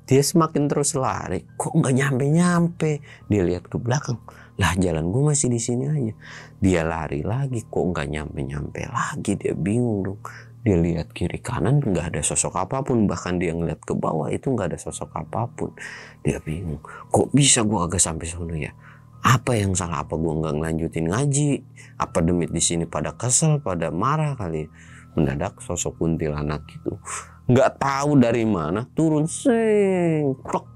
Dia semakin terus lari. Kok nggak nyampe-nyampe? Dia lihat ke belakang. Lah jalan gue masih di sini aja. Dia lari lagi. Kok nggak nyampe-nyampe lagi? Dia bingung dong. Dia lihat kiri kanan nggak ada sosok apapun, bahkan dia ngeliat ke bawah itu nggak ada sosok apapun. Dia bingung, kok bisa gue agak sampai sono ya? Apa yang salah? Apa gue nggak ngelanjutin ngaji? Apa demit di sini pada kesel, pada marah kali? Mendadak sosok kuntilanak itu nggak tahu dari mana turun seng, plok.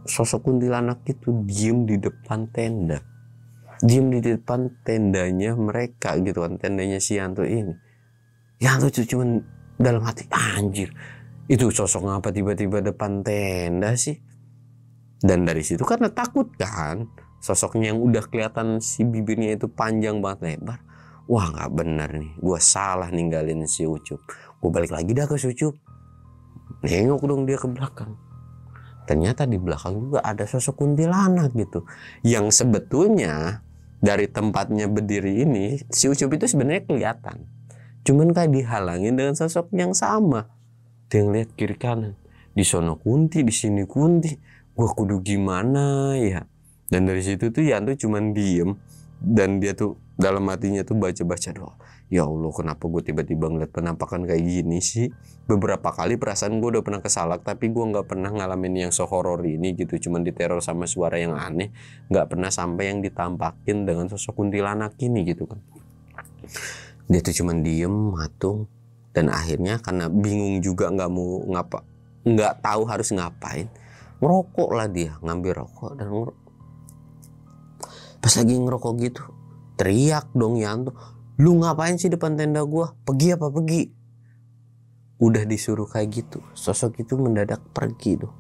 Sosok kuntilanak itu diem di depan tenda, diem di depan tendanya mereka gitu kan, tendanya si Yanto ini. Yanto tuh cuman dalam hati, anjir, itu sosok ngapa tiba-tiba depan tenda sih? Dan dari situ karena takut kan, sosoknya yang udah kelihatan si bibirnya itu panjang banget lebar. Wah nggak bener nih, gue salah ninggalin si Ucup. Gue balik lagi dah ke si Ucup. Nengok dong dia ke belakang. Ternyata di belakang juga ada sosok kuntilanak gitu. Yang sebetulnya dari tempatnya berdiri ini, si Ucup itu sebenarnya kelihatan. Cuman kayak dihalangin dengan sosok yang sama. Dia ngeliat kiri kanan. Di sono Kunti, di sini Kunti. Gua kudu gimana ya? Dan dari situ tuh Yanto cuman diem. Dan dia tuh dalam hatinya tuh baca-baca doa. Ya Allah, kenapa gue tiba-tiba ngeliat penampakan kayak gini sih? Beberapa kali perasaan gue udah pernah kesalak, tapi gue nggak pernah ngalamin yang sehoror ini gitu. Cuman diteror sama suara yang aneh. Nggak pernah sampai yang ditampakin dengan sosok kuntilanak ini gitu kan. Dia tuh cuman diem, matung, dan akhirnya karena bingung juga nggak tahu harus ngapain, ngerokok lah dia, ngambil rokok dan pas lagi ngerokok gitu, teriak dong Yanto, lu ngapain sih depan tenda gua? Pergi apa pergi? Udah disuruh kayak gitu, sosok itu mendadak pergi tuh.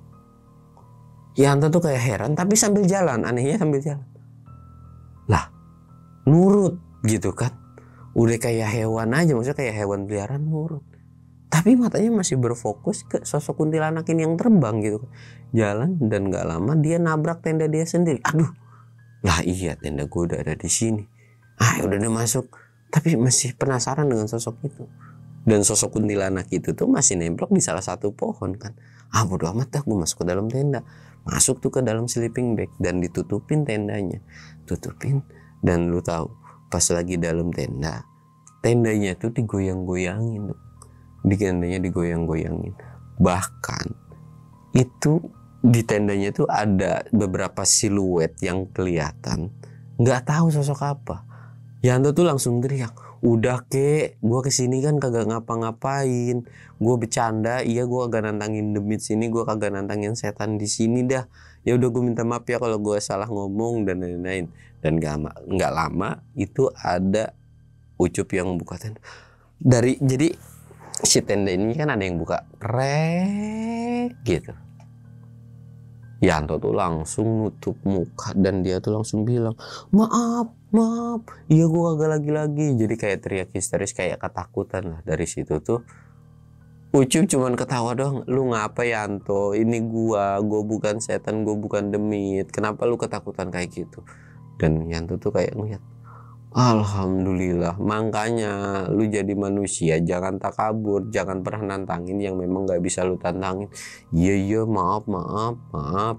Yanto tuh kayak heran, tapi sambil jalan, anehnya sambil jalan. Lah, nurut gitu kan. Udah kayak hewan aja, maksudnya kayak hewan peliharaan nurut. Tapi matanya masih berfokus ke sosok kuntilanak ini yang terbang gitu. Jalan dan gak lama dia nabrak tenda dia sendiri. Aduh, lah iya tenda gue udah ada di sini. Udah deh masuk. Tapi masih penasaran dengan sosok itu. Dan sosok kuntilanak itu tuh masih nemplok di salah satu pohon kan. Bodo amat dah, gue masuk ke dalam tenda. Masuk tuh ke dalam sleeping bag dan ditutupin tendanya. Tutupin dan lu tahu. Pas lagi dalam tendanya tuh digoyang-goyangin tuh. Di tendanya digoyang-goyangin. Bahkan itu di tendanya tuh ada beberapa siluet yang kelihatan. Nggak tahu sosok apa. Yanto tuh langsung teriak, udah kek, gue kesini kan kagak ngapa-ngapain. Gue bercanda, iya gue kagak nantangin demit sini, gue kagak nantangin setan di sini dah. Ya udah gue minta maaf ya kalau gue salah ngomong dan lain-lain. Dan nggak lama itu ada Ucup yang buka tenda. Jadi si tenda ini kan ada yang buka krek gitu. Yanto tuh langsung nutup muka dan dia tuh langsung bilang, maaf, iya gua kagak lagi. Jadi kayak teriak histeris, kayak ketakutan lah. Dari situ tuh Ucup cuman ketawa doang. Lu ngapa Yanto? Ini gua bukan setan, gua bukan demit. Kenapa lu ketakutan kayak gitu? Dan Yanto tuh kayak ngeliat, alhamdulillah, makanya lu jadi manusia jangan takabur, jangan pernah nantangin yang memang gak bisa lu tantangin. Iya maaf,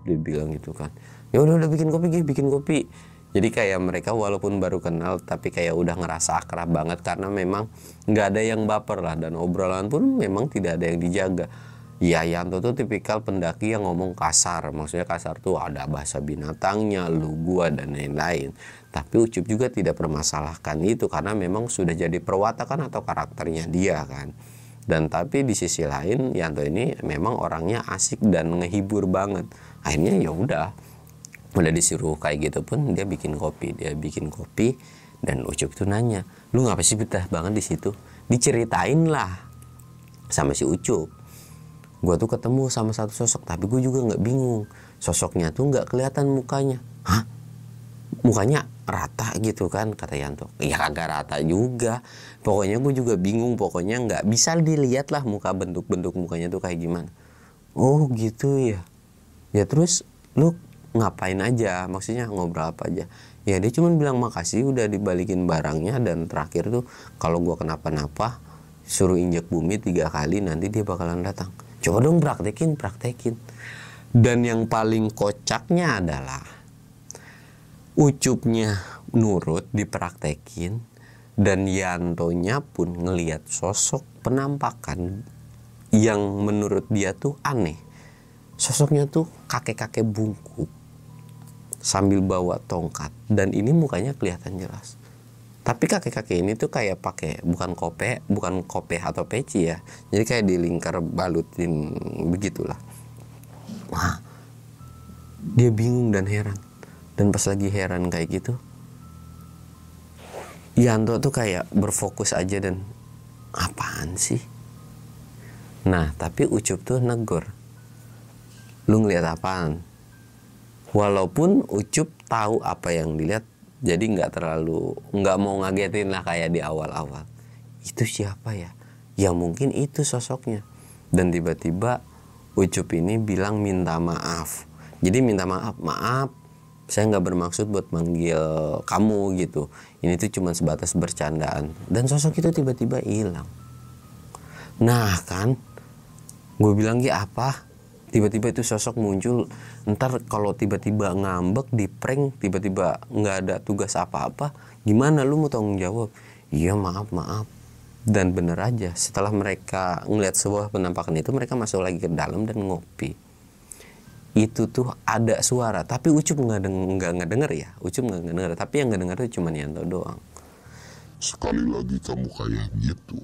dia bilang gitu kan. Ya udah bikin kopi. Jadi kayak mereka walaupun baru kenal tapi kayak udah ngerasa akrab banget karena memang nggak ada yang baper lah, dan obrolan pun memang tidak ada yang dijaga. Ya Yanto tuh tipikal pendaki yang ngomong kasar, maksudnya kasar tuh ada bahasa binatangnya, lu gua dan lain-lain. Tapi Ucup juga tidak permasalahkan itu karena memang sudah jadi perwatakan atau karakternya dia kan. Dan tapi di sisi lain Yanto ini memang orangnya asik dan ngehibur banget. Akhirnya ya udah disuruh kayak gitu pun dia bikin kopi dan Ucup tuh nanya, lu ngapa sih betah banget di situ? Diceritain lah sama si Ucup. Gue tuh ketemu sama satu sosok tapi gue juga nggak bingung. Sosoknya tuh nggak kelihatan mukanya. Hah? Mukanya rata gitu kan, kata Yanto. Ya kagak rata juga. Pokoknya gue juga bingung. Pokoknya nggak bisa dilihat lah muka, bentuk mukanya tuh kayak gimana. Oh gitu ya. Ya terus lu ngapain aja? Maksudnya ngobrol apa aja? Ya dia cuma bilang makasih udah dibalikin barangnya, dan terakhir tuh kalau gue kenapa-napa suruh injek bumi 3 kali nanti dia bakalan datang. Coba dong praktekin. Dan yang paling kocaknya adalah Ucupnya nurut dipraktekin, dan Yantonya pun ngelihat sosok penampakan yang menurut dia tuh aneh. Sosoknya tuh kakek-kakek bungkuk sambil bawa tongkat, dan ini mukanya kelihatan jelas. Tapi kakek-kakek ini tuh kayak pakai bukan kope atau peci ya. Jadi kayak dilingkar balutin begitulah. Wah, dia bingung dan heran. Dan pas lagi heran kayak gitu, Yanto tuh kayak berfokus aja dan apaan sih? Nah, tapi Ucup tuh negor. Lu ngeliat apaan? Walaupun Ucup tahu apa yang dilihat, jadi nggak mau ngagetin lah kayak di awal-awal. Itu siapa ya? Ya mungkin itu sosoknya. Dan tiba-tiba Ucup ini bilang minta maaf. Jadi minta maaf, saya nggak bermaksud buat manggil kamu gitu. Ini tuh cuma sebatas bercandaan. Dan sosok itu tiba-tiba hilang. Nah kan, gue bilang apa? Tiba-tiba itu sosok muncul. Ntar kalau tiba-tiba ngambek di prank, tiba-tiba nggak ada tugas apa-apa, gimana lu mau tanggung jawab? Iya maaf. Dan bener aja, setelah mereka ngeliat sebuah penampakan itu, mereka masuk lagi ke dalam dan ngopi. Itu tuh ada suara, tapi Ucup nggak ngedenger ya. Ucup nggak ngedenger, tapi yang ngedenger tuh cuma Yanto doang. Sekali lagi kamu kayak gitu,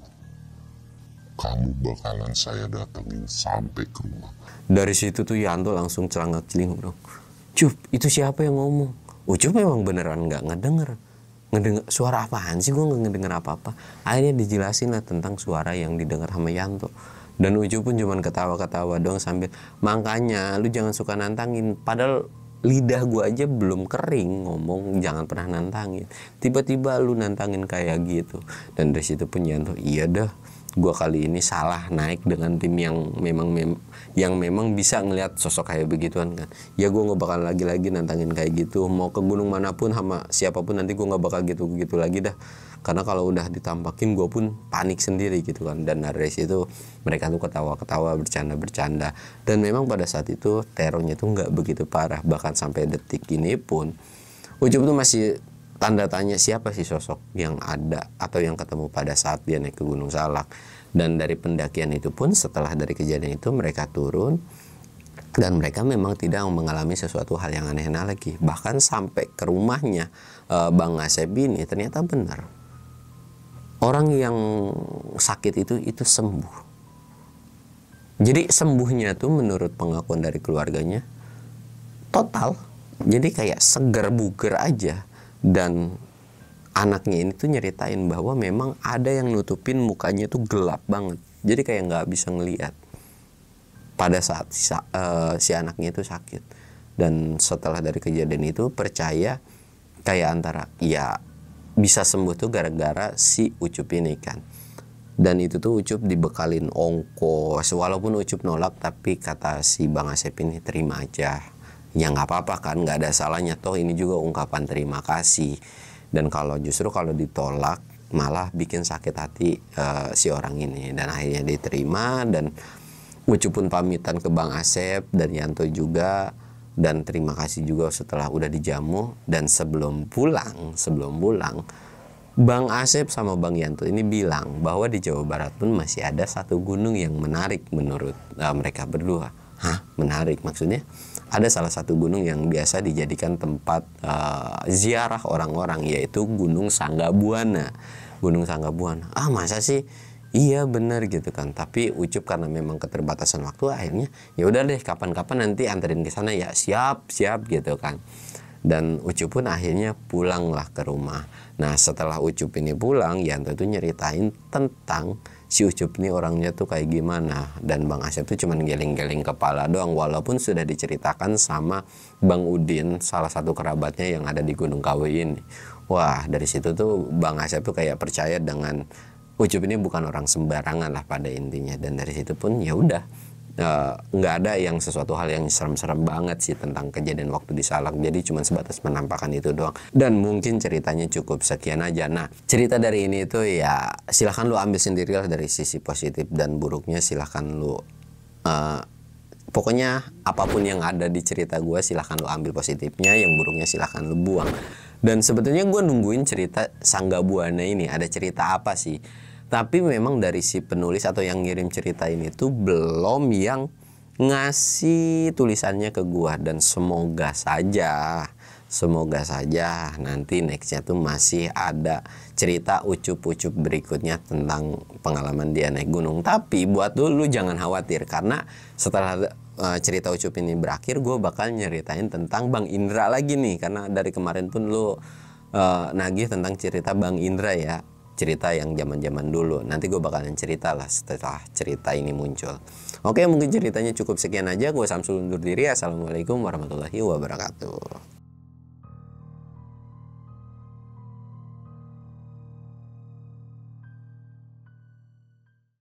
kamu bakalan saya datengin sampai ke rumah. Dari situ tuh Yanto langsung celingak dong. Cup, itu siapa yang ngomong? Ucup memang beneran nggak ngedenger suara apaan sih, gue nggak ngedenger apa-apa. Akhirnya dijelasin lah tentang suara yang didengar sama Yanto. Dan Ucup pun cuman ketawa-ketawa dong sambil, makanya lu jangan suka nantangin. Padahal lidah gue aja belum kering ngomong jangan pernah nantangin. Tiba-tiba lu nantangin kayak gitu. Dan dari situ pun Yanto, iya dah, gue kali ini salah naik dengan tim yang memang bisa ngelihat sosok kayak begituan kan. Ya gue nggak bakal lagi nantangin kayak gitu. Mau ke gunung manapun sama siapapun nanti gue nggak bakal gitu lagi dah. Karena kalau udah ditampakin gue pun panik sendiri gitu kan. Dan dari situ mereka tuh ketawa-ketawa, bercanda. Dan memang pada saat itu terornya tuh nggak begitu parah. Bahkan sampai detik ini pun Ucup tuh masih tanda tanya siapa sih sosok yang ada atau yang ketemu pada saat dia naik ke Gunung Salak. Dan dari pendakian itu pun setelah dari kejadian itu mereka turun, dan mereka memang tidak mengalami sesuatu hal yang aneh lagi. Bahkan sampai ke rumahnya Bang Asep ini ternyata benar. Orang yang sakit itu sembuh. Jadi sembuhnya tuh menurut pengakuan dari keluarganya total. Jadi kayak seger buger aja. Dan anaknya ini tuh nyeritain bahwa memang ada yang nutupin mukanya tuh gelap banget, jadi kayak nggak bisa ngelihat pada saat si anaknya itu sakit. Dan setelah dari kejadian itu percaya kayak antara ya bisa sembuh tuh gara-gara si Ucup ini kan. Dan itu tuh Ucup dibekalin ongkos, walaupun Ucup nolak, tapi kata si Bang Asep ini terima aja, ya nggak apa-apa kan, nggak ada salahnya, toh ini juga ungkapan terima kasih. Dan kalau justru kalau ditolak malah bikin sakit hati si orang ini. Dan akhirnya diterima, dan Ucup pun pamitan ke Bang Asep dan Yanto juga, dan terima kasih juga setelah udah dijamu. Dan sebelum pulang Bang Asep sama Bang Yanto ini bilang bahwa di Jawa Barat pun masih ada satu gunung yang menarik menurut mereka berdua. Hah, menarik maksudnya? Ada salah satu gunung yang biasa dijadikan tempat ziarah orang-orang, yaitu Gunung Sanggabuana. Gunung Sanggabuana. Ah, masa sih? Iya bener gitu kan. Tapi Ucup karena memang keterbatasan waktu, akhirnya ya udah deh, kapan-kapan nanti anterin ke sana ya, siap gitu kan. Dan Ucup pun akhirnya pulanglah ke rumah. Nah setelah Ucup ini pulang, Yanto itu nyeritain tentang si Ucup ini orangnya tuh kayak gimana. Dan Bang Asep tuh cuman geleng-geleng kepala doang, walaupun sudah diceritakan sama Bang Udin, salah satu kerabatnya yang ada di Gunung Kawi ini. Wah, dari situ tuh Bang Asep tuh kayak percaya dengan Ucup ini bukan orang sembarangan lah pada intinya. Dan dari situ pun ya udah, nggak ada yang sesuatu hal yang serem-serem banget sih tentang kejadian waktu di Salak. Jadi cuma sebatas menampakkan itu doang, dan mungkin ceritanya cukup sekian aja. Nah cerita dari ini itu ya silahkan lu ambil sendirilah, dari sisi positif dan buruknya silahkan lu pokoknya apapun yang ada di cerita gue silahkan lu ambil positifnya, yang buruknya silahkan lu buang. Dan sebetulnya gue nungguin cerita Sanggabuana ini ada cerita apa sih, tapi memang dari si penulis atau yang ngirim cerita ini tuh belum yang ngasih tulisannya ke gua. Dan semoga saja nanti nextnya tuh masih ada cerita Ucup berikutnya tentang pengalaman dia naik gunung. Tapi buat dulu jangan khawatir, karena setelah cerita Ucup ini berakhir, gue bakal nyeritain tentang Bang Indra lagi nih. Karena dari kemarin pun lu nagih tentang cerita Bang Indra ya, cerita yang zaman-zaman dulu. Nanti gue bakalan cerita lah setelah cerita ini muncul. Oke, mungkin ceritanya cukup sekian aja. Gue Samsul undur diri. Assalamualaikum warahmatullahi wabarakatuh.